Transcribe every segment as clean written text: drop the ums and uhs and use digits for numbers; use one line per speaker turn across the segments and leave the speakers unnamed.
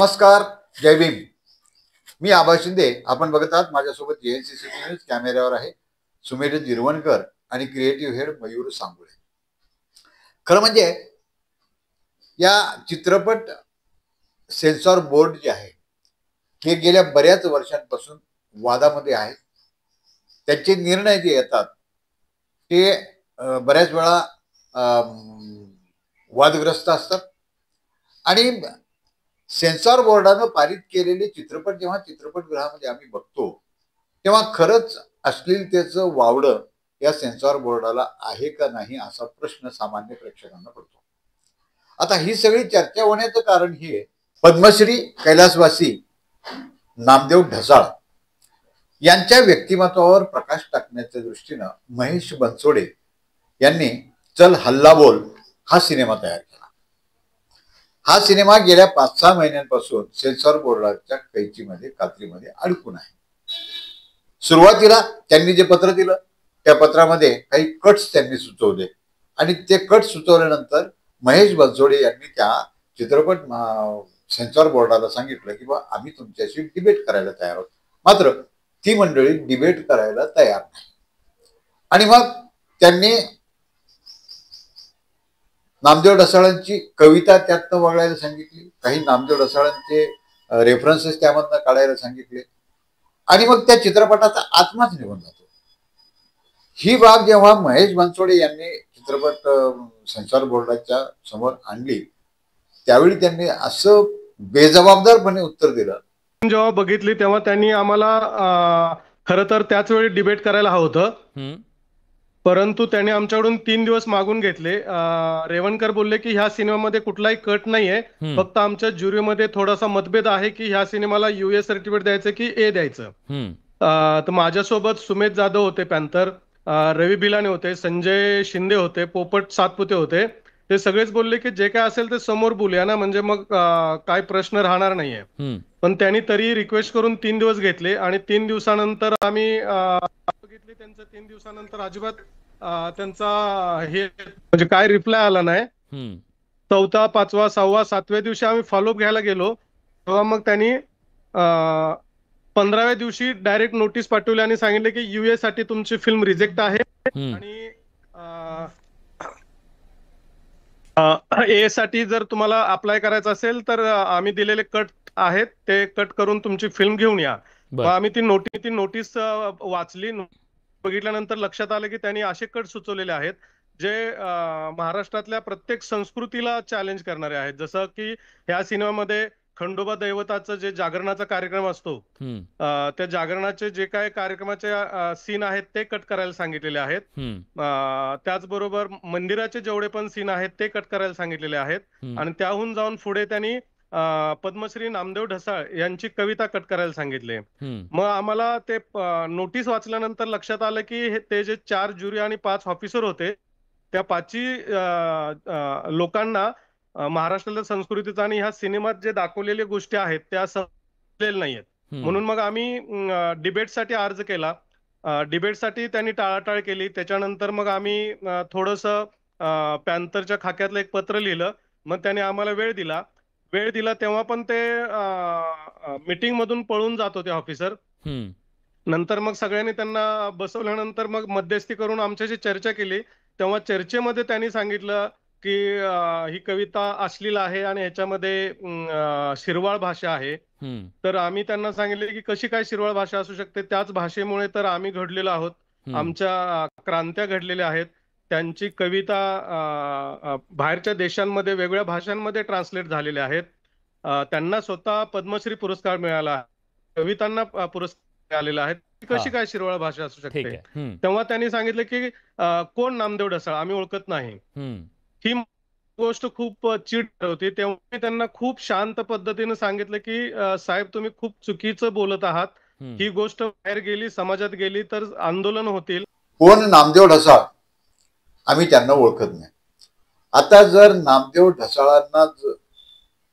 नमस्कार, जय भीम. मी आबा शिंदे. आपण बघत आहात माझ्यासोबत एएनसीसी न्यूज कॅमेऱ्यावर आहे सुमेध जिरवणकर आणि क्रिएटिव्ह हेड मयूर सांगुळे. खरं म्हणजे या चित्रपट सेन्सॉर बोर्ड जे आहे हे गेल्या बऱ्याच वर्षांपासून वादामध्ये आहे. त्याचे निर्णय जे येतात ते बऱ्याच वेळा वादग्रस्त असतात आणि सेन्सॉर बोर्डानं पारित केलेले चित्रपट जेव्हा चित्रपटगृहामध्ये आम्ही बघतो तेव्हा खरंच अश्लीलतेचं वावडं या सेन्सॉर बोर्डाला आहे का नाही असा प्रश्न सामान्य प्रेक्षकांना पडतो. आता ही सगळी चर्चा होण्याचं कारण हे पद्मश्री कैलासवासी नामदेव ढसाळ यांच्या व्यक्तिमत्वावर प्रकाश टाकण्याच्या दृष्टीनं महेश बनसोडे यांनी चल हल्ला बोल हा सिनेमा तयार केला. हा सिनेमा गेल्या 5-6 महिन्यांपासून सेन्सॉर बोर्डाच्या कैचीमध्ये कात्रीमध्ये अडकून आहे. सुरुवातीला त्यांनी जे पत्र दिलं त्या पत्रामध्ये काही कट्स त्यांनी सुचवले आणि ते कट सुचवल्यानंतर महेश बनसोडे यांनी त्या चित्रपट सेन्सॉर बोर्डाला सांगितलं की बा आम्ही तुमच्याशी डिबेट करायला तयार आहोत. मात्र ती मंडळी डिबेट करायला तयार नाही आणि मग त्यांनी नामदेव ढसाळांची कविता त्यातनं वगळायला सांगितली, काही नामदेव ढसाळांचे रेफरन्सेस त्यामधनं काढायला सांगितले आणि मग त्या चित्रपटाचा आत्माच निघून जातो. ही बाब जेव्हा महेश बनसोडे यांनी चित्रपट सेन्सॉर बोर्डाच्या समोर आणली त्यावेळी त्यांनी असं बेजबाबदारपणे उत्तर दिलं.
जेव्हा बघितली तेव्हा त्यांनी आम्हाला खरं तर त्याच वेळी डिबेट करायला हवं होतं, परंतु त्याने आमच्याकडून 3 दिवस मागून घेतले. रेवणकर बोलले की ह्या सिनेमामध्ये कुठलाही कट नाहीये, फक्त आमच्या ज्युरीमध्ये थोडासा मतभेद आहे की ह्या सिनेमाला यूएस सर्टिफिकेट द्यायचं की ए द्यायचं. तर माझ्यासोबत सुमेध जाधव होते पॅन्थर, रवी बिलाने होते, संजय शिंदे होते, पोपट सातपुते होते. ते सगळेच बोलले की जे काय असेल ते समोर बोलूया ना, म्हणजे मग काय प्रश्न राहणार नाहीये. पण त्यांनी तरी रिक्वेस्ट करून 3 दिवस घेतले आणि 3 दिवसानंतर आम्ही बघितले. त्यांचं 3 दिवसानंतर अजिबात त्यांचा हे म्हणजे काय रिप्लाय आला नाही. 4था, 5वा, 6वा, 7व्या दिवशी आम्ही फॉलोअप घ्यायला गेलो तेव्हा मग त्यांनी 15व्या दिवशी डायरेक्ट नोटीस पाठवली आणि सांगितले की यूएस साठी तुमची फिल्म रिजेक्ट आहे आणि ए साठी जर तुम्हाला अप्लाय करायचं असेल तर आम्ही दिलेले कट आहेत ते कट करून तुमची फिल्म घेऊन या. आम्ही ती नोटीस वाचली. बघितल्यानंतर लक्षात आलं की त्यांनी असे कट सुचवलेले आहेत जे महाराष्ट्रातल्या प्रत्येक संस्कृतीला चॅलेंज करणारे आहेत. जसं की ह्या सिनेमामध्ये खंडोबा दैवताचं जे जागरणाचा कार्यक्रम असतो त्या जागरणाचे जे काय कार्यक्रमाचे सीन आहेत ते कट करायला सांगितलेले आहेत. त्याचबरोबर मंदिराचे जेवढे पण सीन आहेत ते कट करायला सांगितलेले आहेत आणि त्याहून जाऊन पुढे त्यांनी पद्मश्री नामदेव ढसाळ यांची कविता कट करायला सांगितले. मग आम्हाला ते नोटीस वाचल्यानंतर लक्षात आलं की ते जे 4 ज्युरी आणि 5 ऑफिसर होते त्या 5ही लोकांना महाराष्ट्राच्या संस्कृतीचा आणि ह्या सिनेमात जे दाखवलेल्या गोष्टी आहेत त्या समजलेल्या नाहीयेत. म्हणून मग आम्ही डिबेटसाठी अर्ज केला. डिबेटसाठी त्यांनी टाळाटाळ केली. त्याच्यानंतर मग आम्ही थोडंसं पॅन्थरच्या खाक्यातलं एक पत्र लिहिलं. मग त्याने आम्हाला वेळ दिला तेव्हा पण ते मीटिंग मधून पळून जात होते ऑफिसर. नंतर मग सगळ्यांनी त्यांना बसवल्यानंतर मग मध्यस्थी करून आमच्याशी चर्चा केली. तेव्हा चर्चेमध्ये त्यांनी सांगितलं की ही कविता अश्लील आहे आणि ह्याच्यामध्ये शिरवाळ भाषा आहे. तर आम्ही त्यांना सांगितले की कशी काय शिरवाळ भाषा असू शकते, त्याच भाषेमुळे तर आम्ही घडलेलो आहोत, आमच्या क्रांत्या घडलेल्या आहेत. त्यांची कविता बाहेरच्या देशांमध्ये वेगवेगळ्या भाषांमध्ये ट्रान्सलेट झालेल्या आहेत. त्यांना स्वतः पद्मश्री पुरस्कार मिळाला, कवितांना पुरस्कार मिळालेला आहे. कशी काय शिरवाळ भाषा असू शकते. तेव्हा त्यांनी सांगितलं की कोण नामदेव ढसाळ, आम्ही ओळखत नाही. ही गोष्ट खूप चिड होती. तेव्हा त्यांना खूप शांत पद्धतीने सांगितलं की साहेब तुम्ही खूप चुकीचं बोलत आहात. ही गोष्ट बाहेर गेली, समाजात गेली तर आंदोलन होतील.
कोण नामदेव ढसाळ, आम्ही त्यांना ओळखत नाही. आता जर नामदेव ढसाळांना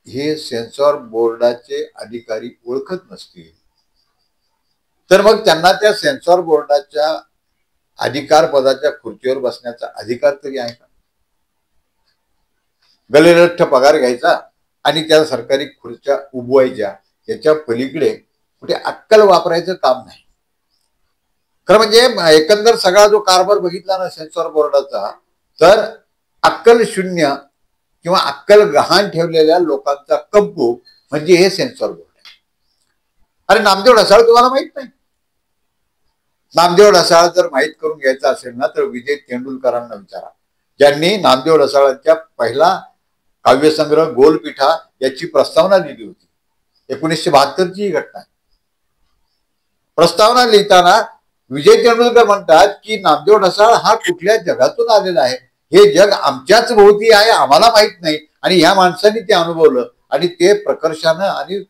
हे सेन्सॉर बोर्डाचे अधिकारी ओळखत नसतील तर मग त्यांना त्या सेन्सॉर बोर्डाच्या अधिकार पदाच्या खुर्चीवर बसण्याचा अधिकार तरी आहे का? गलेलठ्ठ पगार घ्यायचा आणि त्या सरकारी खुर्च्या उभवायच्या याच्या पलीकडे कुठे अक्कल वापरायचं काम नाही. खरं म्हणजे एकंदर सगळा जो कारभार बघितला ना सेन्सॉर बोर्डाचा, तर अक्कल शून्य किंवा अक्कल गहाण ठेवलेल्या लोकांचा कंपू म्हणजे हे सेन्सॉर बोर्ड आहे. अरे नामदेव ढसाळ तुम्हाला माहित नाही? नामदेव ढसाळ जर माहीत करून घ्यायचा असेल ना तर विजय तेंडुलकरांना विचारा, ज्यांनी नामदेव ढसाळांच्या पहिला काव्यसंग्रह गोलपीठा याची प्रस्तावना लिहिली होती. 1972ची ही घटना. प्रस्तावना लिहिताना विजय तेंडुलकर म्हणतात की नामदेव ढसाळ हा कुठल्या जगातून आलेला आहे, हे जग आमच्याच भोवती आहे, आम्हाला माहित नाही, आणि ह्या माणसाने ते अनुभवलं आणि ते प्रकर्षानं आणि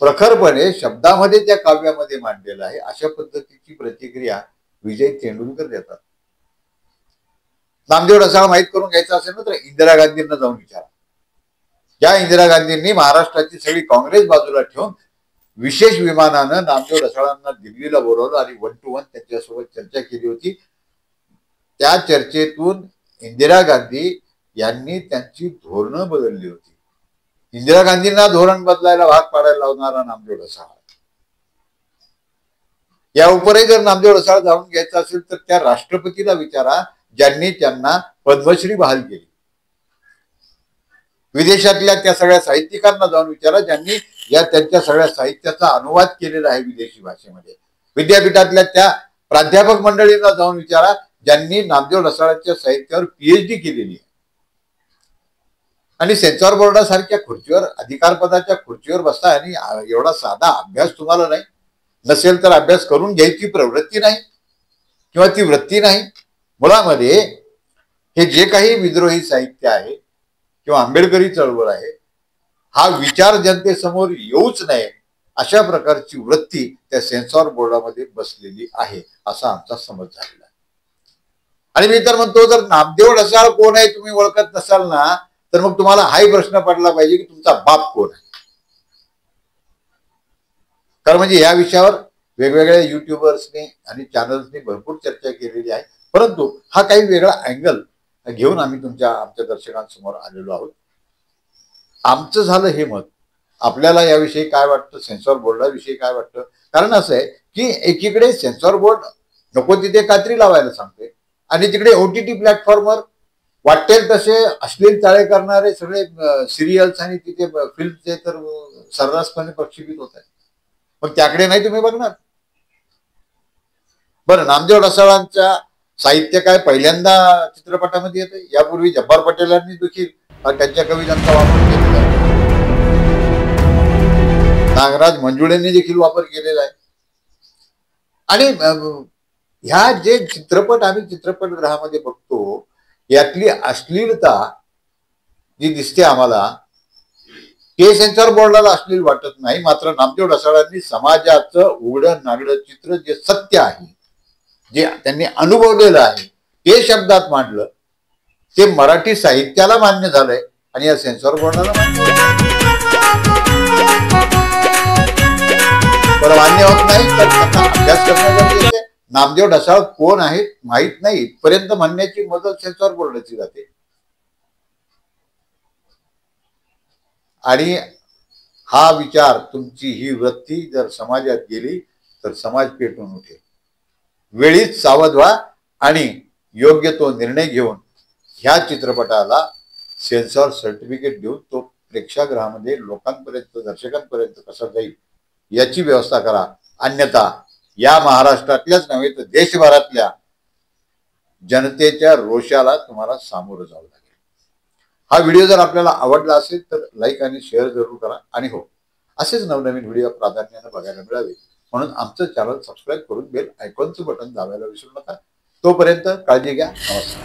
प्रखरपणे शब्दामध्ये त्या काव्यामध्ये मांडलेलं आहे. अशा पद्धतीची प्रतिक्रिया विजय तेंडुलकर देतात. नामदेव ढसाळ माहीत करून घ्यायचं असेल ना तर इंदिरा गांधींना जाऊन विचारा. ज्या इंदिरा गांधींनी महाराष्ट्राची सगळी काँग्रेस बाजूला ठेवून विशेष विमानानं नामदेव ढसाळांना दिल्लीला बोलवलं आणि 1 to 1 त्यांच्यासोबत चर्चा केली होती. त्या चर्चेतून इंदिरा गांधी यांनी त्यांची धोरणं बदलली होती. इंदिरा गांधींना धोरण बदलायला भाग पाडायला लावणारा नामदेव ढसाळ. या उपरही जर नामदेव ढसाळ जाणून घ्यायचं असेल तर त्या राष्ट्रपतीला विचारा ज्यांनी त्यांना पद्मश्री बहाल केली. विदेशातल्या त्या सगळ्या साहित्यिकांना जाऊन विचारा ज्यांनी या त्यांच्या सगळ्या साहित्याचा अनुवाद केलेला आहे विदेशी भाषेमध्ये. विद्यापीठातल्या त्या प्राध्यापक मंडळींना जाऊन विचारा ज्यांनी नामदेव ढसाळांच्या साहित्यावर PhD केलेली आहे. आणि सेन्सॉर बोर्डासारख्या खुर्चीवर, अधिकारपदाच्या खुर्चीवर बसता आणि एवढा साधा अभ्यास तुम्हाला नाही, नसेल तर अभ्यास करून घ्यायची प्रवृत्ती नाही किंवा ती वृत्ती नाही. मुळामध्ये हे जे काही विद्रोही साहित्य आहे किंवा आंबेडकरी चळवळ आहे, हा विचार जनतेसमोर येऊच नये अशा प्रकारची वृत्ती त्या सेन्सॉर बोर्डामध्ये बसलेली आहे असा आमचा समज झालेला आहे. आणि मी तर म्हणतो जर नामदेव ढसाळ कोण आहे तुम्ही ओळखत नसाल ना तर मग तुम्हाला हाही प्रश्न पडला पाहिजे की तुमचा बाप कोण आहे. कारण म्हणजे या विषयावर वेगवेगळ्या युट्यूबर्सनी आणि चॅनल्सनी भरपूर चर्चा केलेली आहे, परंतु हा काही वेगळा अँगल घेऊन आम्ही आमच्या दर्शकांसमोर आलेलो आहोत. आमचं झालं हे मत. आपल्याला याविषयी काय वाटतं, सेन्सॉर बोर्डाविषयी काय वाटतं? कारण असं आहे की एकीकडे सेन्सॉर बोर्ड नको तिथे कात्री लावायला सांगते आणि तिकडे OTT प्लॅटफॉर्मवर वाटेल तसे अश्लील चाळे करणारे सगळे सिरियल्स आणि तिथे फिल्मचे तर सर्रासपणे प्रक्षेपित होत आहेत. पण त्याकडे नाही तुम्ही बघणार. बरं, नामदेव ढसाळांच्या साहित्य काय पहिल्यांदा चित्रपटामध्ये येते? यापूर्वी जब्बार पटेलांनी देखील त्यांच्या कवितांचा वापर केलेला आहे. नागराज मंजुळेंनी देखील वापर केलेला आहे. आणि ह्या जे चित्रपट आम्ही चित्रपटगृहामध्ये बघतो यातली अश्लीलता जी दिसते आम्हाला, ते सेन्सॉर बोर्डाला अश्लील वाटत नाही. मात्र नामदेव ढसाळांनी समाजाचं उघडं नागडं चित्र जे सत्य आहे, जे त्यांनी अनुभवलेलं आहे, ते शब्दात मांडलं. ते मराठी साहित्याला मान्य झालंय आणि या सेन्सॉर बोर्डाला मान्य होत नाही. तर त्यांना अभ्यास करणं गरजेचं आहे. नामदेव ढसाळ कोण आहेत माहित नाही इथपर्यंत म्हणण्याची मदत सेन्सॉर बोर्डाची जाते. आणि हा विचार, तुमची ही वृत्ती जर समाजात गेली तर समाज पेटून उठेल. वेळीच सावध व्हा आणि योग्य तो निर्णय घेऊन ह्या चित्रपटाला सेन्सॉर सर्टिफिकेट देऊन तो प्रेक्षागृहामध्ये लोकांपर्यंत, दर्शकांपर्यंत कसा जाईल याची व्यवस्था करा. अन्यथा या महाराष्ट्रातल्याच नव्हे तर देशभरातल्या जनतेच्या रोषाला तुम्हाला सामोरं जावं लागेल. हा व्हिडिओ जर आपल्याला आवडला असेल तर लाईक आणि शेअर जरूर करा. आणि हो, असेच नवनवीन व्हिडिओ प्राधान्याने बघायला मिळावे म्हणून आमचं चॅनल सबस्क्राईब करून बेल आयकॉनचं बटन दाबायला विसरू नका. तोपर्यंत काळजी घ्या. नमस्कार.